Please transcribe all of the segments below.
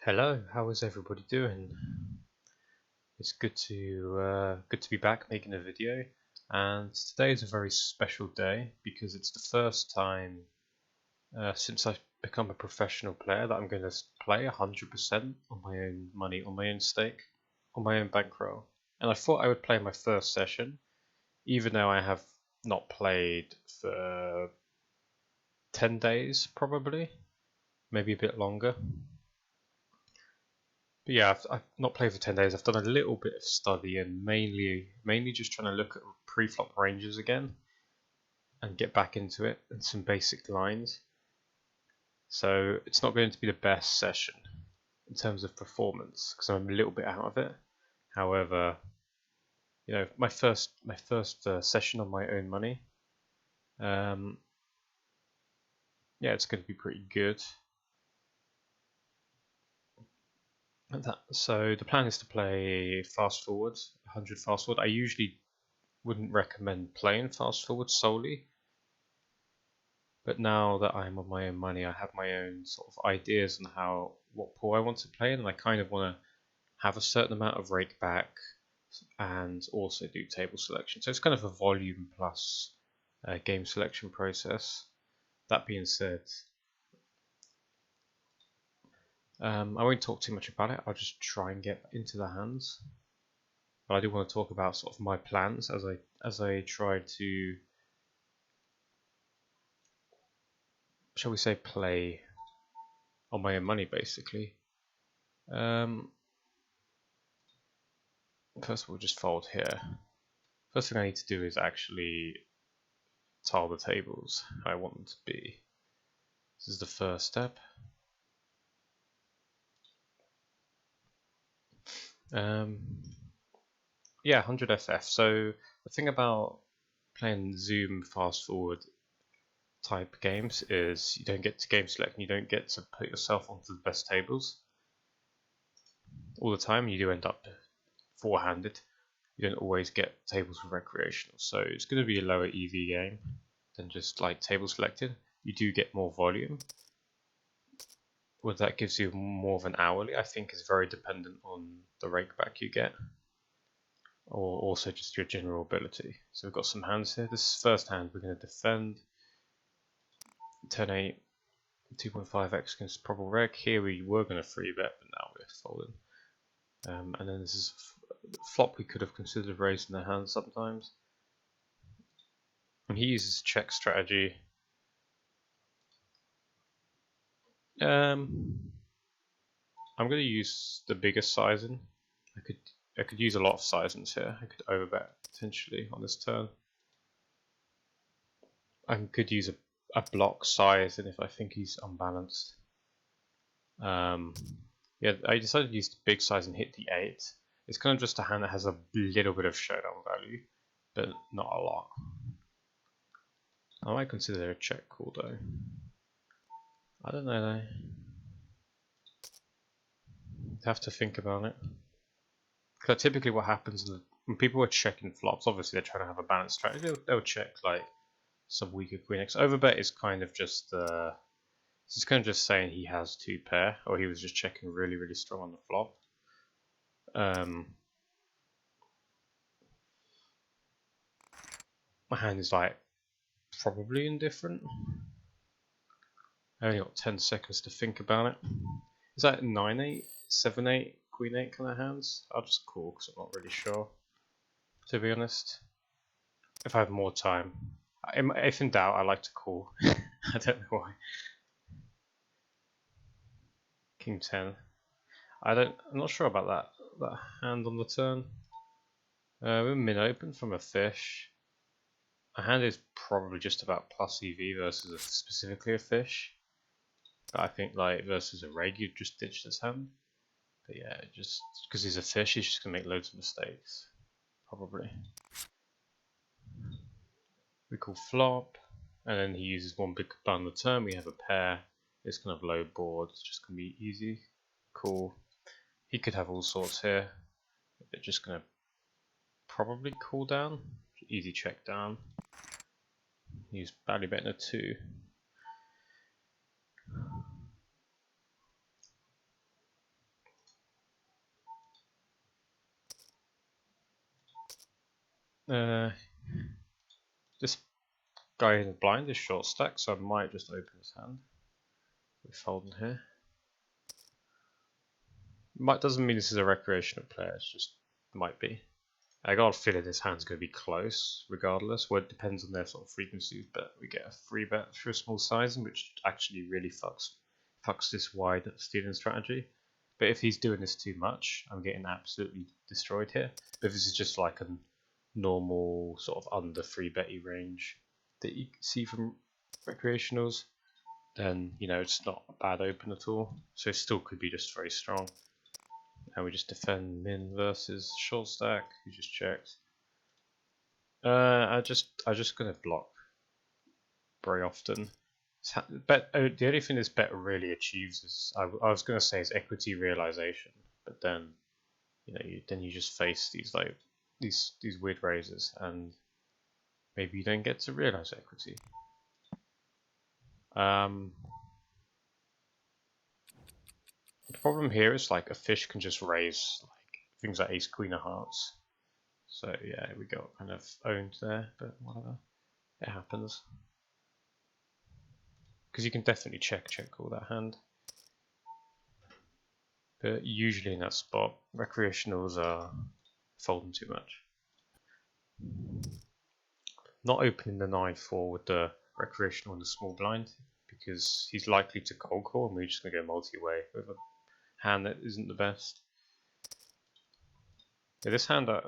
Hello, how is everybody doing? It's good to be back making a video, and today is a very special day because it's the first time since I've become a professional player that I'm going to play 100% on my own money, on my own stake, on my own bankroll. And I thought I would play my first session, even though I have not played for 10 days probably, maybe a bit longer. But yeah, I've not played for 10 days. I've done a little bit of study and mainly just trying to look at pre-flop ranges again and get back into it and some basic lines. So it's not going to be the best session in terms of performance because I'm a little bit out of it. However, you know, my first session on my own money, yeah, it's going to be pretty good. So the plan is to play fast forward, 100 fast forward. I usually wouldn't recommend playing fast forward solely, but now that I'm on my own money, I have my own sort of ideas on what pool I want to play in, and I kind of want to have a certain amount of rake back and also do table selection. So it's kind of a volume plus game selection process. That being said, I won't talk too much about it. I'll just try and get into the hands. But I do want to talk about sort of my plans as I try to, shall we say, play on my own money basically. First of all, just fold here. First thing I need to do is actually tile the tables how I want them to be. This is the first step. Yeah, 100ff. So the thing about playing Zoom fast forward type games is you don't get to game select and you don't get to put yourself onto the best tables all the time. You do end up four-handed. You don't always get tables for recreational, so it's going to be a lower EV game than just like table selected. You do get more volume. Whether that gives you more of an hourly, I think, is very dependent on the rake back you get, or also just your general ability. So we've got some hands here. This first hand we're going to defend. 10-8, 2.5x against probable reg. Here we were going to 3-bet, but now we're folding. And then this is flop we could have considered raising the hand sometimes. And he uses check strategy. I'm going to use the biggest sizing. I could use a lot of sizings here. I could overbet potentially on this turn. I could use a block size, and if I think he's unbalanced. Yeah, I decided to use the big size and hit the 8. It's kind of just a hand that has a little bit of showdown value, but not a lot. I might consider a check call though. I don't know though. Have to think about it. Because typically what happens when people are checking flops, obviously they're trying to have a balanced strategy. They'll check like some weaker queen x. Overbet is kind of just it's kind of just saying he has 2 pair, or he was just checking really strong on the flop. My hand is like probably indifferent. I only got 10 seconds to think about it. Is that 9-8, 7-8, queen 8 kind of hands? I'll just call because I'm not really sure, to be honest. If I have more time. If in doubt, I like to call. I don't know why. King 10. I'm not sure about that hand on the turn. We're min open from a fish. A hand is probably just about plus EV versus specifically a fish. But I think like versus a reg, you'd just ditch this hand. But yeah, just because he's a fish, he's just gonna make loads of mistakes, probably. We call flop, and then he uses one big blind on the turn. We have a pair. It's kind of low board. It's just gonna be easy. Cool. He could have all sorts here. They're just gonna probably call down. Easy check down. He's badly betting a 2. This guy in the blind is short stack, so I might just open his hand. We're folding here. Doesn't mean this is a recreational player, it's just might be. I got a feeling this hand's going to be close regardless. Well, it depends on their sort of frequencies, but we get a free bet through a small sizing, which actually really fucks this wide stealing strategy. But if he's doing this too much, I'm getting absolutely destroyed here. But if this is just like a normal sort of under free betty range that you see from recreationals, then it's not a bad open at all. So it still could be just very strong. And we just defend min versus short stack, who just checked. I just gonna block very often. The only thing this bet really achieves is I was gonna say is equity realization, but then you just face these these weird raises and maybe you don't get to realize equity. The problem here is like a fish can just raise like things like ace queen of hearts. So yeah, we got kind of owned there, but whatever, it happens. Because you can definitely check all that hand. But usually in that spot, recreationals are folding too much. Not opening the 9-4 with the recreational in the small blind, because he's likely to cold call and we're just going to go multi-way with a hand that isn't the best. Yeah, this hand I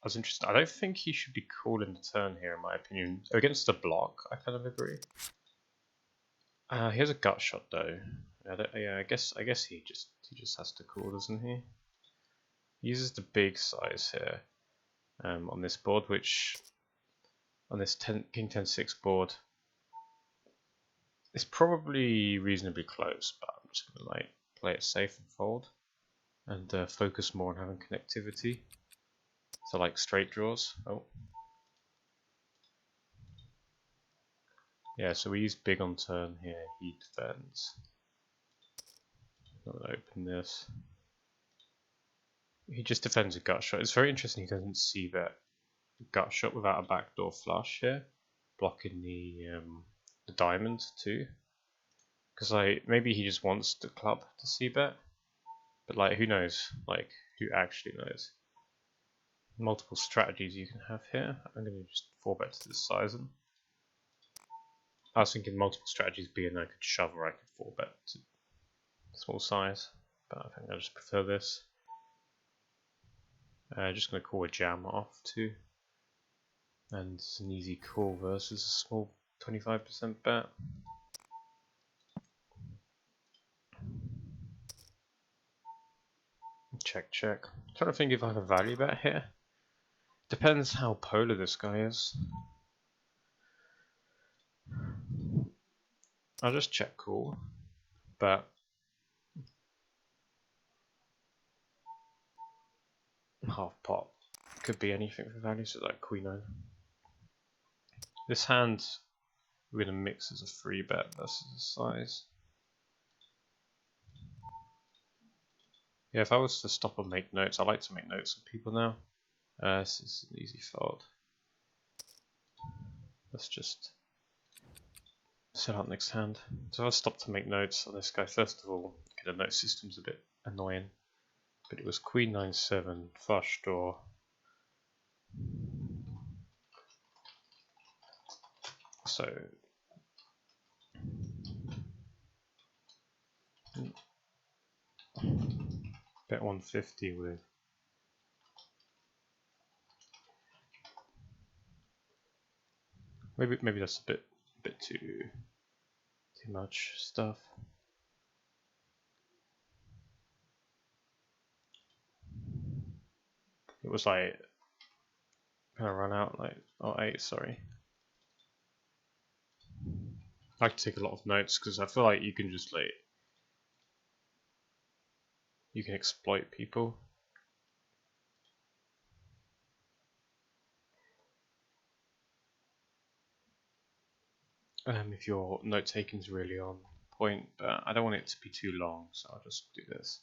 was interested. I don't think he should be calling the turn here in my opinion. Against the block, I kind of agree. He has a gut shot though. I guess he just has to call, doesn't he? He uses the big size here on this board, which on this king 10-6 board is probably reasonably close, but I'm just gonna like play it safe and fold, and focus more on having connectivity. So like straight draws. Oh. Yeah, so we use big on turn here, he defends. I'm gonna open this. He just defends a gut shot. It's very interesting he doesn't see that gut shot without a backdoor flush here, blocking the diamond too. Because like maybe he just wants the club to see bet, but like who knows? Like who actually knows? Multiple strategies you can have here. I'm gonna just 4-bet to this sizing. I was thinking multiple strategies being I could shove or I could 4-bet to small size, but I think I just prefer this. Just gonna call a jam off too, and it's an easy call versus a small 25% bet. Check, check. I'm trying to think if I have a value bet here. Depends how polar this guy is. I'll just check call, but half pot could be anything for value, so like queen 9. This hand we're gonna mix as a free bet versus a size. Yeah, if I was to stop and make notes, I like to make notes of people now. This is an easy fold. Let's just set out next hand. So I'll stop to make notes on this guy. First of all, the note system's a bit annoying, but it was queen 9-7, flush draw. So bet 150 with maybe that's a bit too much stuff. It was like kind of run out like 8, sorry. I like to take a lot of notes because I feel like you can just like you can exploit people. If your note taking is really on point, but I don't want it to be too long, so I'll just do this.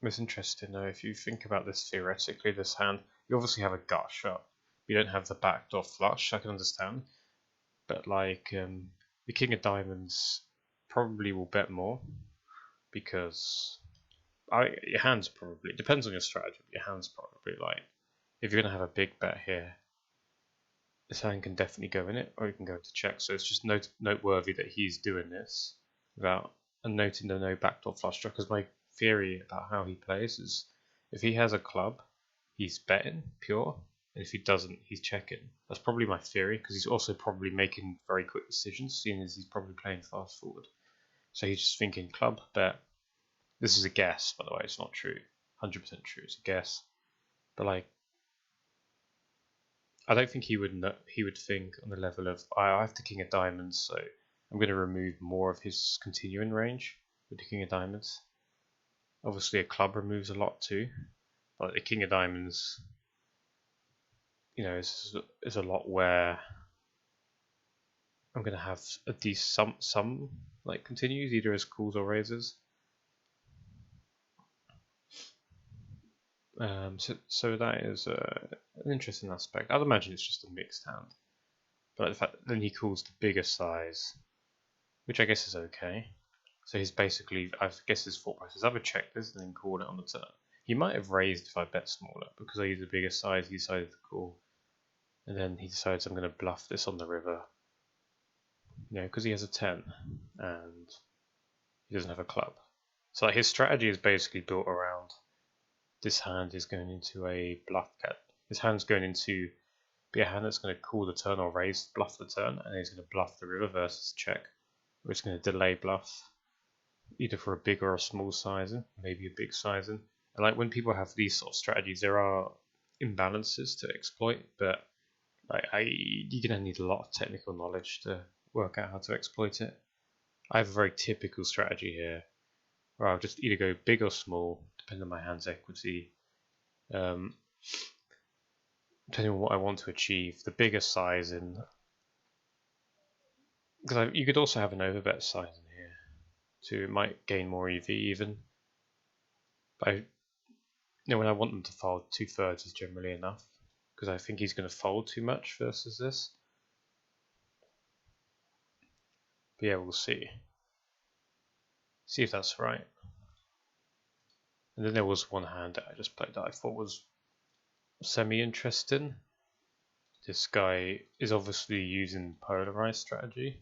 It's interesting though, if you think about this theoretically, this hand, you obviously have a gut shot. You don't have the backdoor flush, I can understand. But like, the king of diamonds probably will bet more, because your hand's probably, it depends on your strategy, but your hand's probably like, if you're going to have a big bet here, this hand can definitely go in it, or you can go to check. So it's just noteworthy that he's doing this without noting the no backdoor flush draw. Because my theory about how he plays is, if he has a club, he's betting pure, and if he doesn't, he's checking. That's probably my theory, because he's also probably making very quick decisions, seeing as he's probably playing fast forward. So he's just thinking club bet. This is a guess, by the way. It's not true, 100% true. It's a guess, but like, I don't think he would think on the level of, I have the king of diamonds, so I'm going to remove more of his continuing range with the king of diamonds. Obviously a club removes a lot too, but the king of diamonds, you know, is a lot where I'm going to have a decent some like continues, either as calls or raises. So that is an interesting aspect. I'd imagine it's just a mixed hand, but the fact that then he calls the bigger size, which I guess is okay. So he's basically, I guess his thought process, I've checked this and then called it on the turn. He might have raised if I bet smaller, because I use a bigger size, he decided to call. And then he decides I'm going to bluff this on the river. You know, because he has a 10 and he doesn't have a club. So like, his strategy is basically built around, this hand is going into a bluff cat. This hand's going into be a hand that's going to call the turn or raise, bluff the turn, and he's going to bluff the river versus check. Or it's going to delay bluff, either for a big or a small sizing, maybe a big sizing. And like, when people have these sort of strategies, there are imbalances to exploit, but like, you're going to need a lot of technical knowledge to work out how to exploit it. I have a very typical strategy here, where I'll just either go big or small, depending on my hand's equity, depending on what I want to achieve. The bigger sizing, because you could also have an overbet sizing here, too. It might gain more EV even. But when I want them to fold, 2/3 is generally enough, because I think he's going to fold too much versus this. But yeah, we'll see. See if that's right. And then there was one hand that I just played that I thought was semi-interesting. This guy is obviously using polarized strategy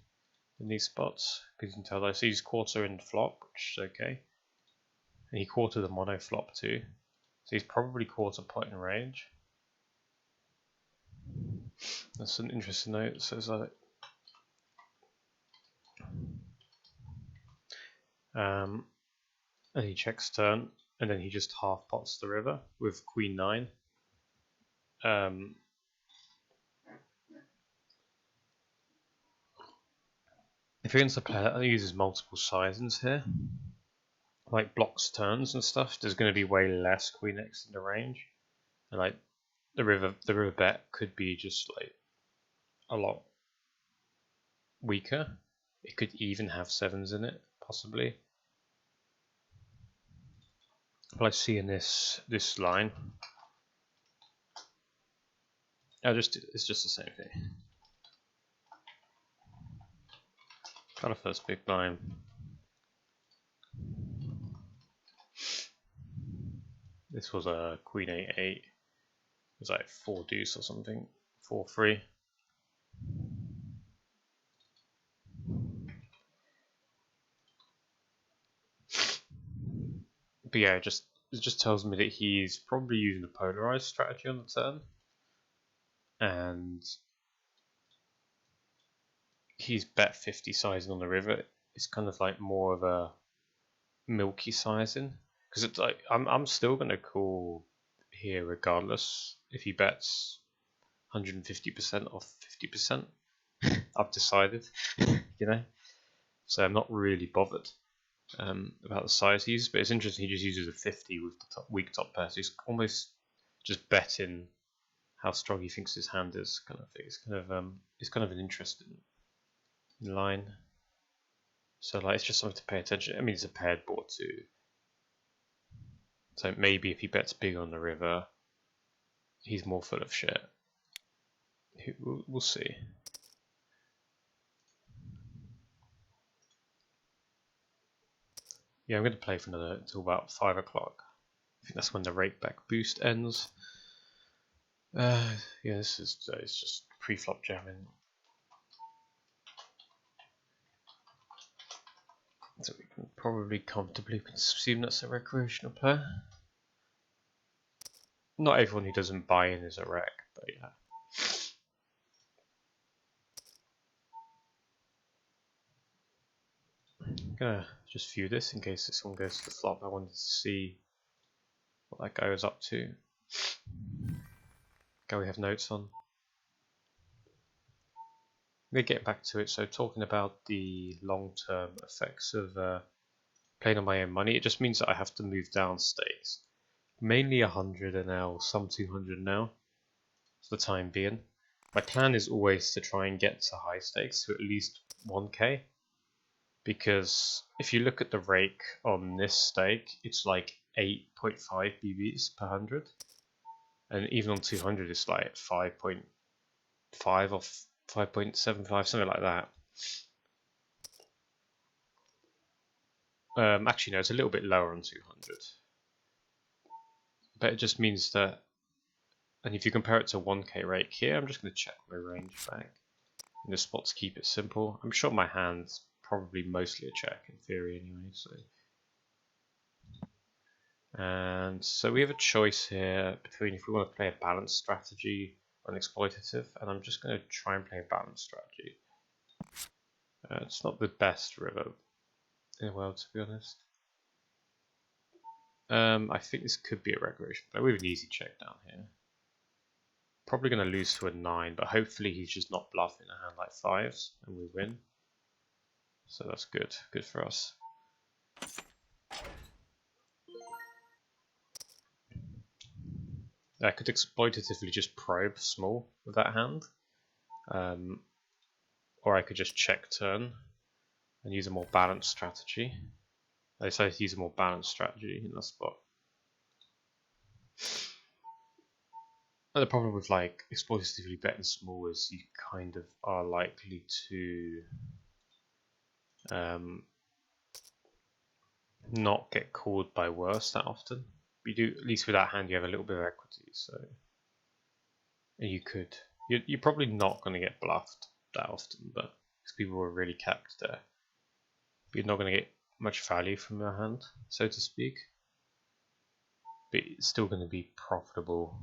in these spots, because you can tell that he's quarter in flop, which is okay. And he quartered the mono flop too. So he's probably quarter point in range. That's an interesting note. So it's like, and he checks turn, and then he just half pots the river with queen 9. If you're against a player that uses multiple sizings here, like blocks turns and stuff, there's going to be way less queen x in the range, and like the river bet could be just like a lot weaker. It could even have 7s in it, possibly. But I see in this line, it's just the same thing. Got a first big blind. This was a queen 8/8. It was like 4 deuce or something, 4-3. But yeah, it just tells me that he's probably using a polarized strategy on the turn, and he's bet 50 sizing on the river. It's kind of like more of a milky sizing, because it's like I'm still gonna call here regardless if he bets 150% or 50%. I've decided, you know, so I'm not really bothered about the size he uses, but it's interesting he just uses a 50 with the weak top pair, so he's almost just betting how strong he thinks his hand is, kind of thing. It's kind of an interesting line. So like, it's just something to pay attention. I mean, it's a paired board too, So maybe if he bets big on the river, he's more full of shit. We'll see. Yeah, I'm going to play for another until about 5 o'clock. I think that's when the rake back boost ends. Yeah, this is it's just pre-flop jamming. So we can probably comfortably assume that's a recreational player. Not everyone who doesn't buy in is a rec, but yeah. I'm gonna just view this in case this one goes to the flop. I wanted to see what that guy was up to. Okay, we have notes on. We're getting back to it. So talking about the long-term effects of playing on my own money, it just means that I have to move down stakes. Mainly 100 NL, some 200 now, for the time being. My plan is always to try and get to high stakes, to at least 1k. Because if you look at the rake on this stake, it's like 8.5 BBs per 100. And even on 200, it's like 5.5 or 5.75, something like that. Actually, no, it's a little bit lower on 200. But it just means that, and if you compare it to 1k rake here, I'm just going to check my range back. In the spot to keep it simple. I'm sure my hand's probably mostly a check in theory anyway. And so we have a choice here between if we want to play a balanced strategy or an exploitative, and I'm just going to try and play a balanced strategy. It's not the best river in the world, to be honest. I think this could be a recreation play. We have an easy check down here. Probably going to lose to a 9, but hopefully he's just not bluffing a hand like 5s and we win. So that's good. Good for us. I could exploitatively just probe small with that hand. Or I could just check turn and use a more balanced strategy. I decided to use a more balanced strategy in that spot. And the problem with like exploitatively betting small is you kind of are likely to not get called by worse that often. You do, at least with that hand, you have a little bit of equity, so you could. You're probably not going to get bluffed that often, but because people were really capped there, but you're not going to get much value from your hand, so to speak. But it's still going to be profitable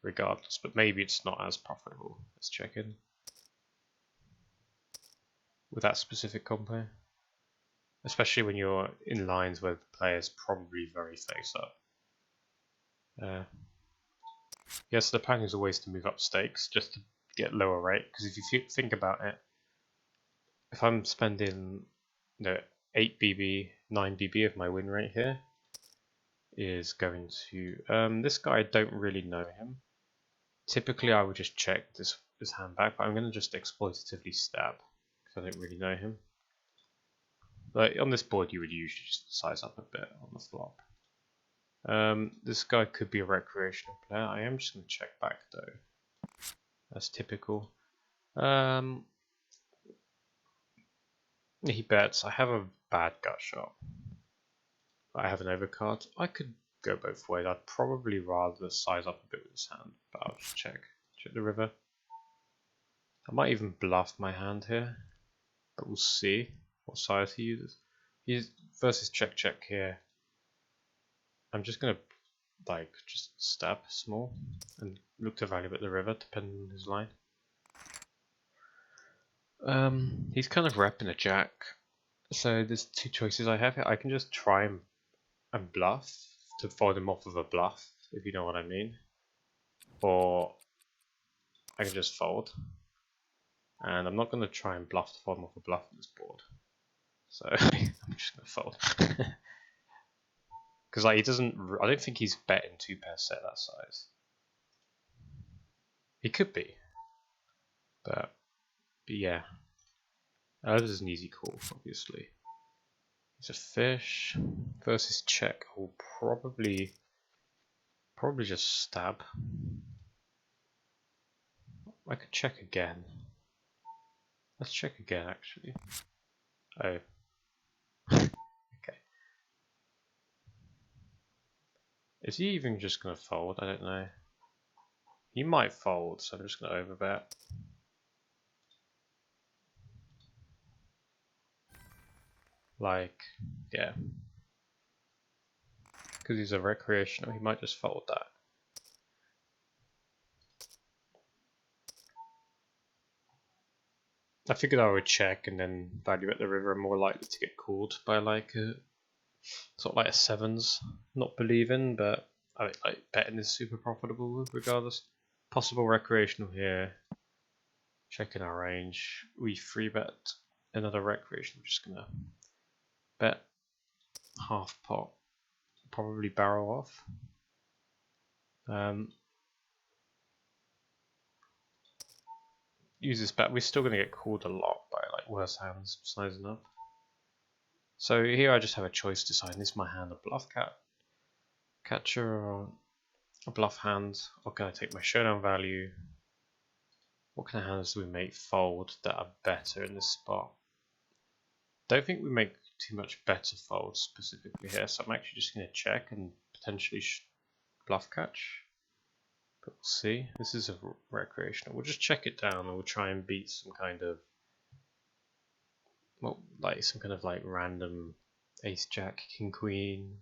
regardless. But maybe it's not as profitable. Let's check in with that specific compo. Especially when you're in lines where the player's probably very face up. Yes, the plan is always to move up stakes just to get lower rate. Because if you think about it, if I'm spending 8 BB, 9 BB of my win rate here is going to this guy. I don't really know him. Typically, I would just check this hand back, but I'm going to just exploitatively stab because I don't really know him. But on this board, you would usually just size up a bit on the flop. This guy could be a recreational player. I am just going to check back though. That's typical. He bets. I have a bad gut shot. I have an overcard. I could go both ways. I'd probably rather size up a bit with this hand, but I'll just check the river. I might even bluff my hand here, but we'll see what size he uses. He's versus check here. I'm just gonna just stab small and look to value at the river depending on his line. He's kind of repping a jack, so there's two choices I have here. I can just try and bluff to fold him off of a bluff, if you know what I mean, or I can just fold. And I'm not going to try and bluff to fold him off a bluff on this board, so I'm just going to fold. Because he doesn't. I don't think he's betting 2 pair set that size. He could be, but yeah. This is an easy call, obviously. It's a fish versus check. I will probably just stab. I could check again. Let's check again, actually. Oh. Okay. Is he even just going to fold? I don't know. He might fold, so I'm just going to overbet. Like, yeah. Because he's a recreational, he might just fold that. I figured I would check and then value at the river. I'm more likely to get called by like a sort of like a sevens. Not believing, but I think like betting is super profitable regardless. Possible recreational here. Checking our range. We free bet another recreational. I'm just gonna bet half pot. Probably barrel off. Use this bet. We're still gonna get called a lot by like worse hands sizing up. So here I just have a choice deciding, is my hand a bluff catcher or a bluff hand, or can I take my showdown value? What kind of hands do we make fold that are better in this spot? Don't think we make too much better folds specifically here, so I'm actually just going to check and potentially bluff catch. But we'll see. This is a recreational. We'll just check it down and we'll try and beat some kind of, well, like some kind of like random ace jack, king queen,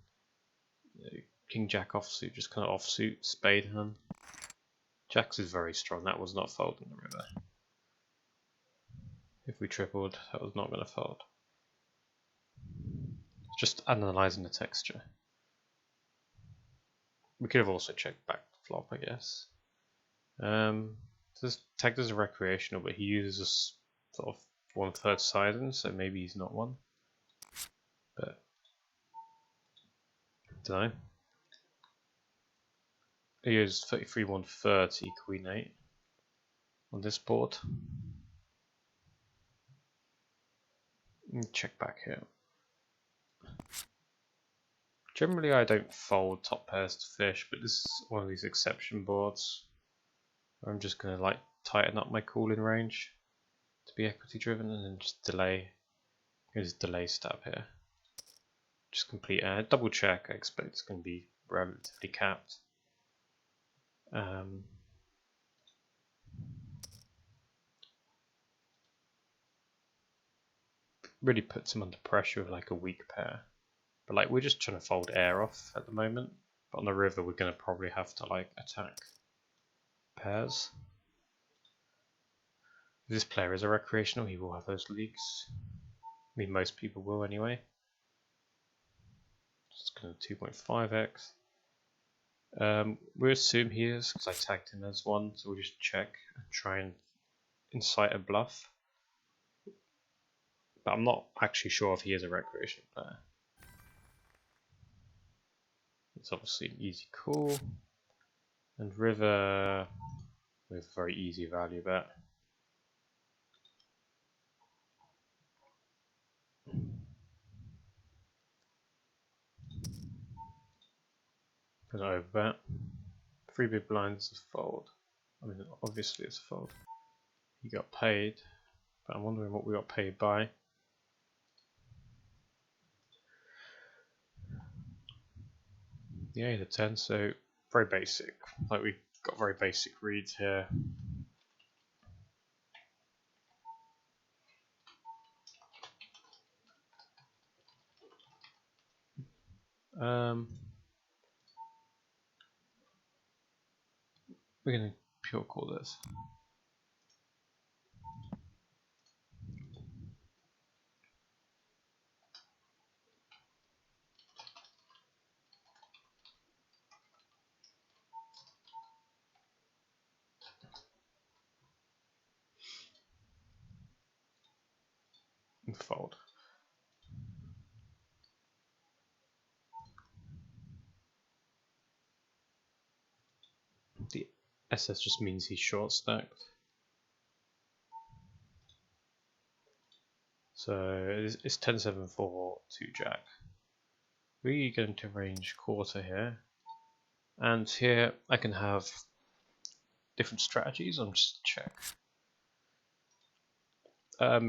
king jack offsuit, just kind of offsuit spade hand. Jacks is very strong. That was not folding the river. If we tripled, that was not going to fold. Just analysing the texture. We could have also checked back the flop, I guess. This tagged as a recreational, but he uses a sort of 1/3 sizing, so maybe he's not one. But I don't know. He uses 33 130 queen 8 on this board. Check back here. Generally I don't fold top pairs to fish, but this is one of these exception boards where I'm just going to like tighten up my calling range to be equity driven and then just delay. Here's a delay stab here. Just complete double check. I expect it's going to be relatively capped. Really puts him under pressure with like a weak pair. But like we're just trying to fold air off at the moment. But on the river we're going to probably have to like attack pairs. If this player is a recreational, he will have those leaks. I mean most people will anyway. Just going to 2.5x. We'll assume he is because I tagged him as one, so we'll just check and try and incite a bluff. But I'm not actually sure if he is a recreational player. It's obviously an easy call. And river with very easy value bet. Gonna overbet. 3 big blinds is a fold. I mean, obviously it's a fold. He got paid, but I'm wondering what we got paid by. The 8 of 10, so very basic. Like we got very basic reads here. We're gonna pure call this. And fold. The SS just means he's short stacked. So it's 10-7-4, 2 jack. We're going to range quarter here, and here I can have different strategies. I'm just check.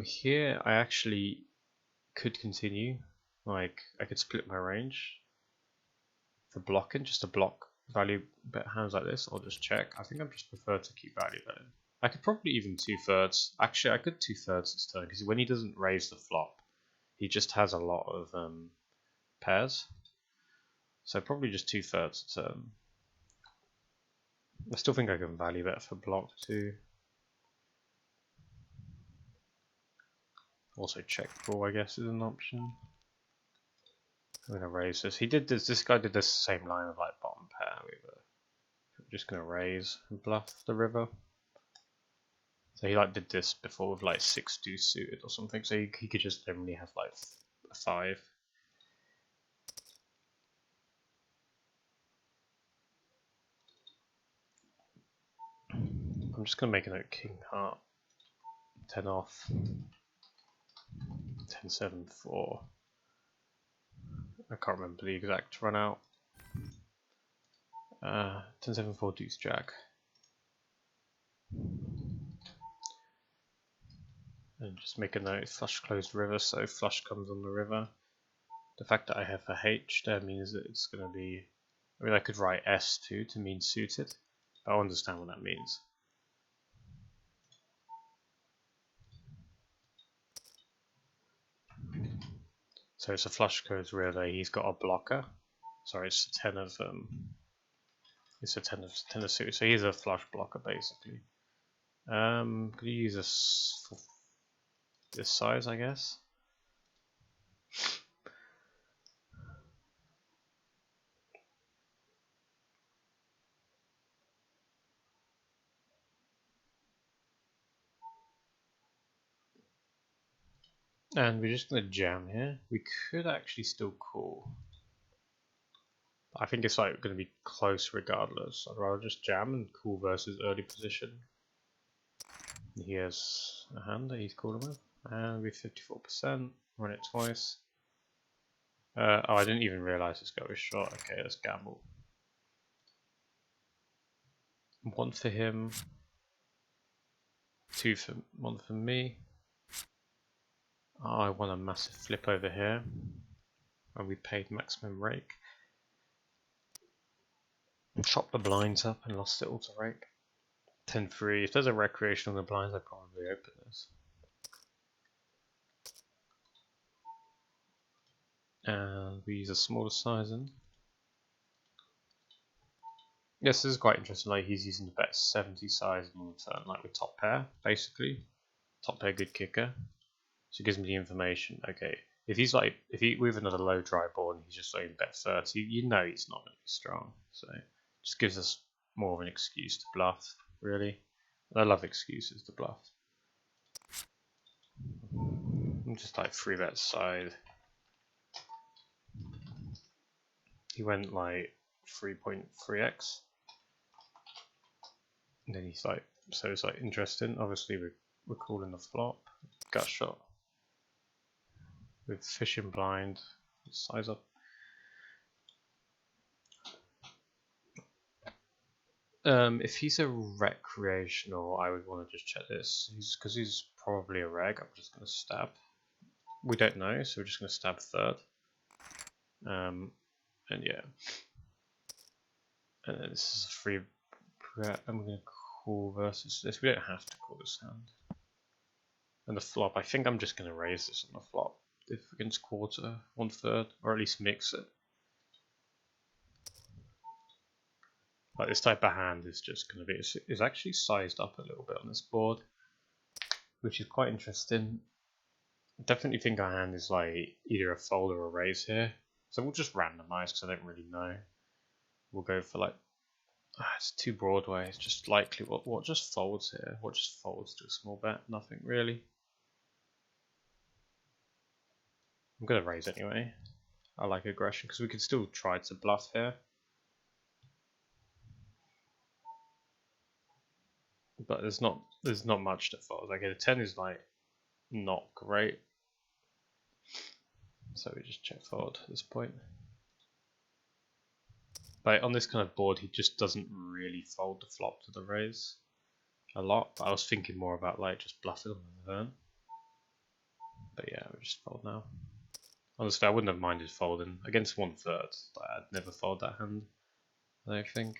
Here I actually could continue, like I could split my range for blocking, just to block value bet hands like this. I'll just check. I think I'm just prefer to keep value betting. I could probably even 2/3. Actually, I could 2/3 this turn because when he doesn't raise the flop, he just has a lot of pairs. So probably just 2/3 a turn. I still think I can value bet for block too. Also check call, I guess, is an option. I'm gonna raise this. He did this. This guy did this same line of like bottom pair. We're just gonna raise and bluff the river. So he like did this before with like 6 deuce suited or something. So he could just generally have like a 5. I'm just gonna make a note king heart, 10 off, 10-7-4. I can't remember the exact run out. 10-7-4 deuce jack. And just make a note, flush closed river, so flush comes on the river. The fact that I have a H there means that it's going to be, I mean I could write S too to mean suited, but I understand what that means. So it's a flush closed river, he's got a blocker. Sorry, it's a 10 of, it's a 10 of suited, so he's a flush blocker basically. Could you use this for this size, I guess? And we're just going to jam here. We could actually still call. I think it's like going to be close regardless. I'd rather just jam and call versus early position. He has a hand that he's calling with. And we're 54%. Run it twice. Oh, I didn't even realize this guy was short. Okay, let's gamble. 1 for him. 1 for me. Oh, I won a massive flip over here. And we paid maximum rake. Chopped the blinds up and lost it all to rake. 10-3. If there's a recreation on the blinds, I'd probably open this. And we use a smaller sizing. Yes, this is quite interesting. Like he's using the bet 70 size on the turn, like with top pair, basically. Top pair, good kicker. So it gives me the information. Okay, if he's like, if he with another low dry board and he's just like bet 30, you know he's not going to be strong. So it just gives us more of an excuse to bluff, really. I love excuses to bluff. I'm just like 3-bet side. He went like 3.3x. And then he's like, so it's like interesting. Obviously we're calling the flop. Gut shot. With fishing blind. Size up. If he's a recreational, I would want to just check this. Because he's probably a reg, I'm just going to stab. We don't know, so we're just going to stab third. And yeah. And then this is a free. I'm going to call versus this. We don't have to call this hand. And the flop, I think I'm just going to raise this on the flop. If against quarter, 1/3, or at least mix it. Like this type of hand is just going to be, is actually sized up a little bit on this board, which is quite interesting. I definitely think our hand is like either a fold or a raise here. So we'll just randomize because I don't really know. We'll go for like, it's too Broadway. It's just likely what just folds here. What just folds to a small bet? Nothing really. I'm gonna raise anyway. I like aggression because we can still try to bluff here. But there's not much that folds. Okay, the 10 is like not great. So we just check fold at this point. But on this kind of board, he just doesn't really fold the flop to the raise a lot. But I was thinking more about like just bluffing on the turn. But yeah, we just fold now. Honestly, I wouldn't have minded folding against 1/3. I'd never fold that hand, I don't think.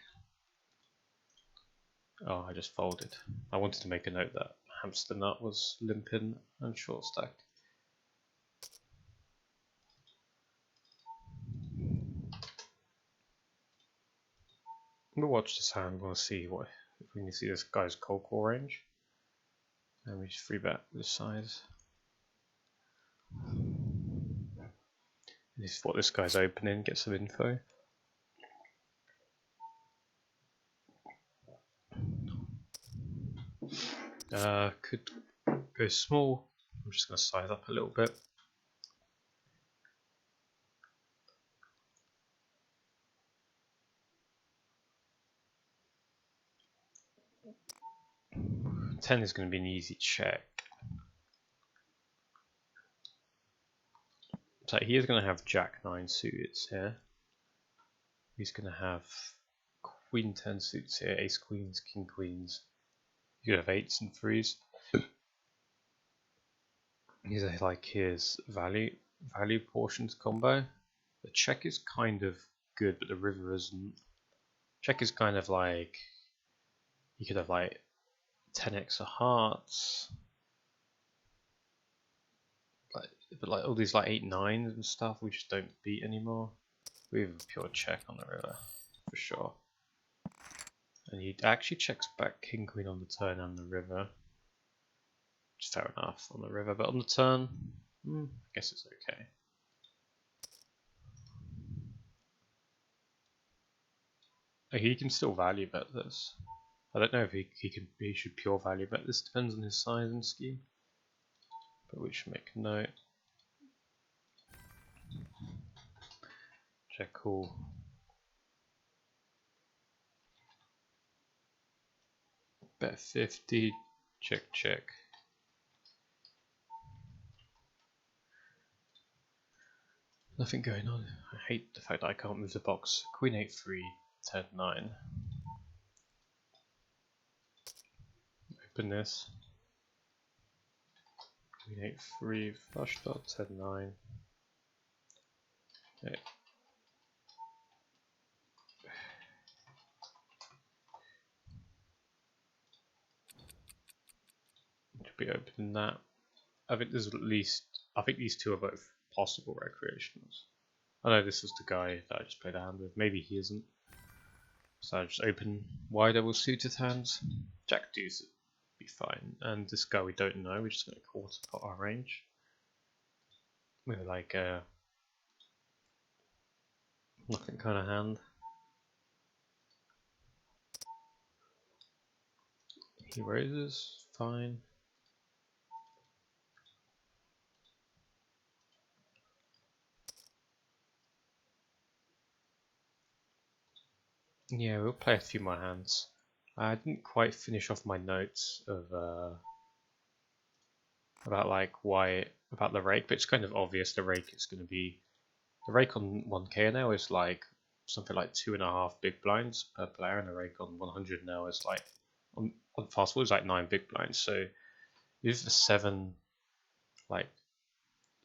Oh, I just folded. I wanted to make a note that hamster nut was limping and short stacked. I'm gonna watch this hand. I'm gonna see what if we can see this guy's cold call range, and we just free bet this size. This is what this guy's opening. Get some info. Could go small. I'm just gonna size up a little bit. Ten is going to be an easy check. So he is going to have Jack 9 suited here. He's going to have Queen 10 suits here, Ace Queens, King Queens. You have 8s and 3s. These are like his value portions combo. The check is kind of good, but the river isn't. Check is kind of like you could have like 10x of hearts, but like all these like 8-9s and stuff we just don't beat anymore. We have a pure check on the river for sure, and he actually checks back King Queen on the turn and the river. Which is fair enough on the river, but on the turn, I guess it's okay. He can still value bet this. I don't know if he should pure value bet this. Depends on his size and scheme. But we should make a note. Check call. Bet 50. Check check. Nothing going on. I hate the fact that I can't move the box. Queen 8-3, 10-9. Open this. Queen 8-3, flush dot, 10-9. Okay. Should be opening that. I think there's at least. I think these two are both possible recreationals. I know this was the guy that I just played a hand with. Maybe he isn't. So I just open wider with suited hands. Jack deuce would be fine. And this guy we don't know. We're just going to quarter pot our range. With like a nothing kind of hand. He raises, fine. Yeah, we'll play a few more hands. I didn't quite finish off my notes of about like why about the rake, but it's kind of obvious the rake is going to be the rake on 1k now is like something like 2.5 big blinds per player, and the rake on 100 now is like on fast forward is like 9 big blinds. So use the 7 like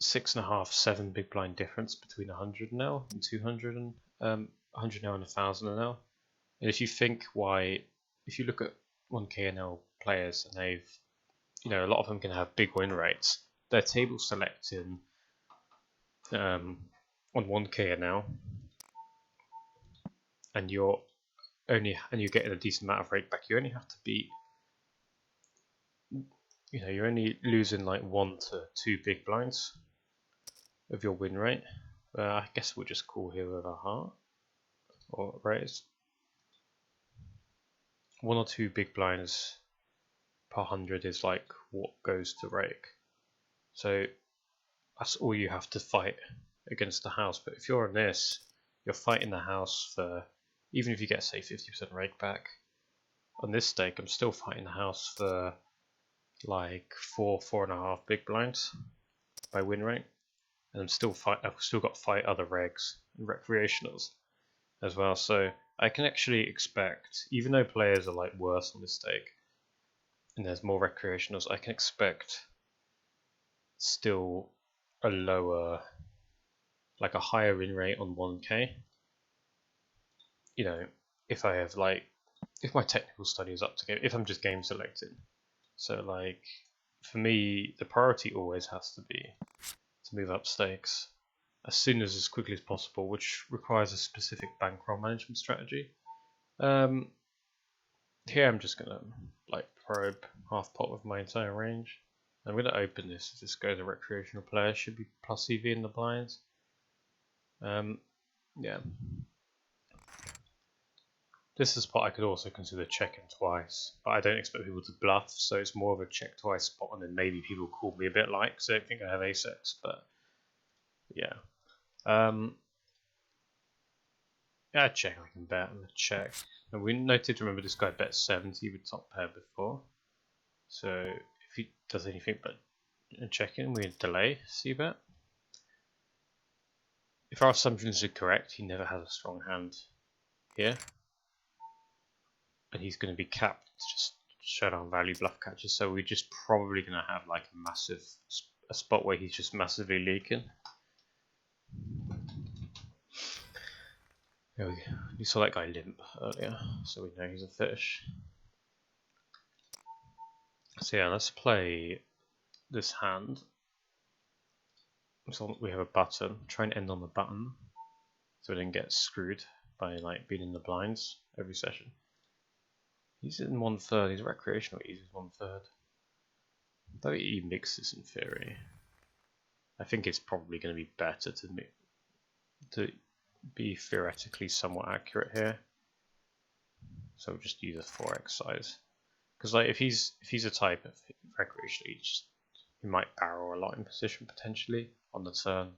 6.5 7 big blind difference between 100 now and 200 and 100 now and 1000 now. And if you think why, if you look at 1k NL players and they've, you know, a lot of them can have big win rates. They're table selecting on 1k NL, and you're getting a decent amount of rake back. You only have to beat, you know, you're only losing like 1 to 2 big blinds of your win rate. I guess we'll just call here with a heart or raise. 1 or 2 big blinds per 100 is like what goes to rake. So that's all you have to fight against the house. But if you're on this, you're fighting the house for, even if you get say 50% rake back, on this stake I'm still fighting the house for like 4.5 big blinds by win rate. and I've still got to fight other regs and recreationals as well. So I can actually expect, even though players are like worse on this stake and there's more recreationals, I can expect still a lower, like a higher win rate on 1K. You know, if I have if my technical study is up to game, if I'm just game selecting. So like for me, the priority always has to be to move up stakes as quickly as possible, which requires a specific bankroll management strategy. Here I'm just gonna probe half pot with my entire range. I'm gonna open this. If this goes a recreational player, should be plus EV in the blinds. Yeah. This is a spot I could also consider checking twice, but I don't expect people to bluff, so it's more of a check twice spot, and then maybe people call me a bit because I don't think I have ace-x, but yeah. Yeah, I check, I can bet, I'm gonna check. And we noted, remember this guy bet 70 with top pair before, so if he does anything but check in, we delay c-bet. If our assumptions are correct, he never has a strong hand here. And he's going to be capped just showdown value bluff catches, so we're just probably going to have like a spot where he's just massively leaking. There we go. You saw that guy limp earlier, so we know he's a fish. So yeah, let's play this hand. So we have a button, try and end on the button so we don't get screwed by being in the blinds every session. He's in 1/3, he's recreational, he's 1/3. Though he mixes in theory, I think it's probably going to be better to be theoretically somewhat accurate here. So we'll just use a 4x size. Because if he's a type of recreational, he might barrel a lot in position potentially on the turn.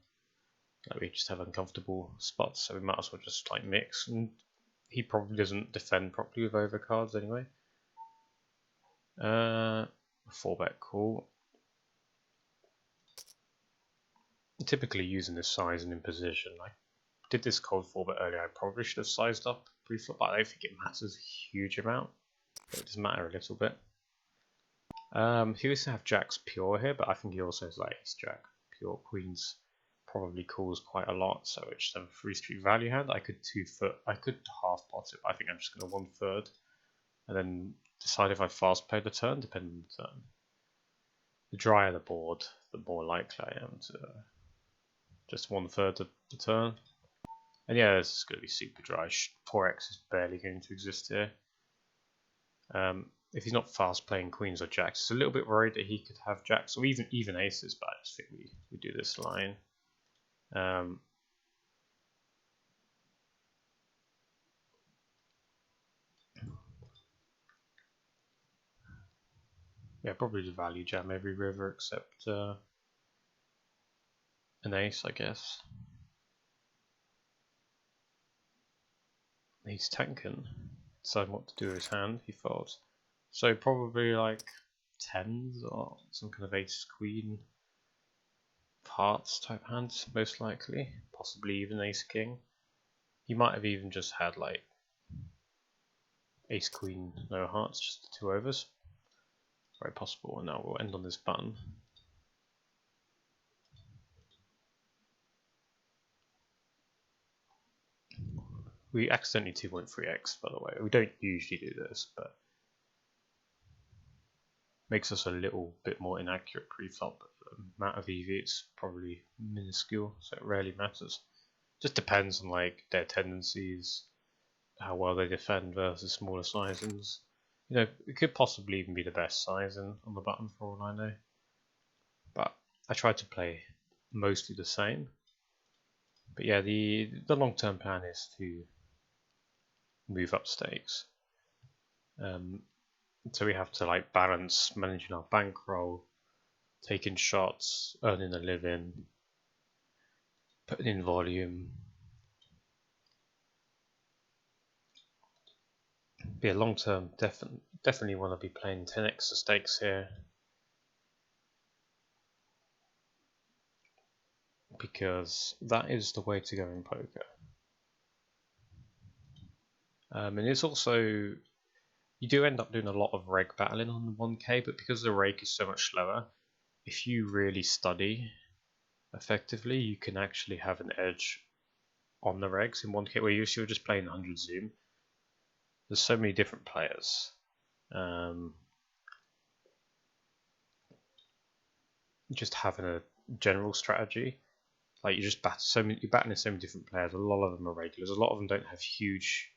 We just have uncomfortable spots, so we might as well just mix, and he probably doesn't defend properly with overcards anyway. 4-bet call. Typically using this size and in position. I did this cold 4-bet earlier, I probably should have sized up pre-flop, but I don't think it matters a huge amount. It does matter a little bit. He also have jacks pure here, but I think he also has ace jack pure. Queens probably calls quite a lot, so it's just have a free street value hand. I could half pot it, but I think I'm just going to 1/3 and then decide if I fast play the turn, depending on the turn. The drier the board, the more likely I am to just 1/3 of the turn. And yeah, this is going to be super dry. 4x is barely going to exist here. If he's not fast playing queens or jacks, it's a little bit worried that he could have jacks or even aces, but I just think we do this line. Yeah, probably the value jam every river except an ace, I guess. He's tanking. Deciding what to do with his hand, he folds. So probably tens or some kind of ace queen hearts type hands, most likely. Possibly even ace king. He might have even just had ace queen no hearts, just the 2 overs. Very possible. And now we'll end on this button. We accidentally 2.3x, by the way. We don't usually do this, but makes us a little bit more inaccurate pre-flop. But for the amount of EV, it's probably minuscule, so it rarely matters. Just depends on their tendencies, how well they defend versus smaller sizings. It could possibly even be the best sizing on the button for all I know. But I tried to play mostly the same. But yeah, the long-term plan is to move up stakes. So we have to balance managing our bankroll, taking shots, earning a living, putting in volume. Yeah, long term, definitely want to be playing 10x stakes here. because that is the way to go in poker. And it's also, you do end up doing a lot of reg battling on 1K, but because the rake is so much slower, if you really study effectively, you can actually have an edge on the regs in 1K, where you're just playing 100 zoom. There's so many different players. Just having a general strategy, like you're battling so many different players. A lot of them are regulars. A lot of them don't have huge,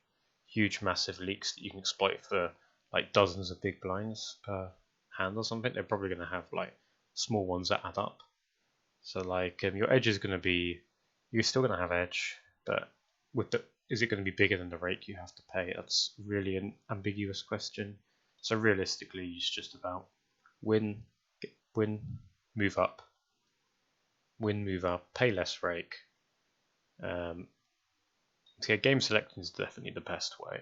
massive leaks that you can exploit for like dozens of big blinds per hand or something. They're probably going to have like small ones that add up. So like your edge is going to be, you're still going to have edge, but is it going to be bigger than the rake you have to pay? That's really an ambiguous question. So realistically, it's just about win, move up, pay less rake. So yeah, game selection is definitely the best way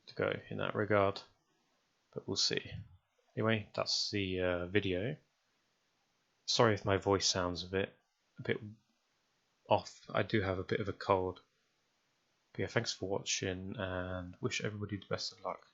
to go in that regard, but we'll see. Anyway, that's the video. Sorry if my voice sounds a bit off. I do have a bit of a cold. But yeah, thanks for watching and wish everybody the best of luck.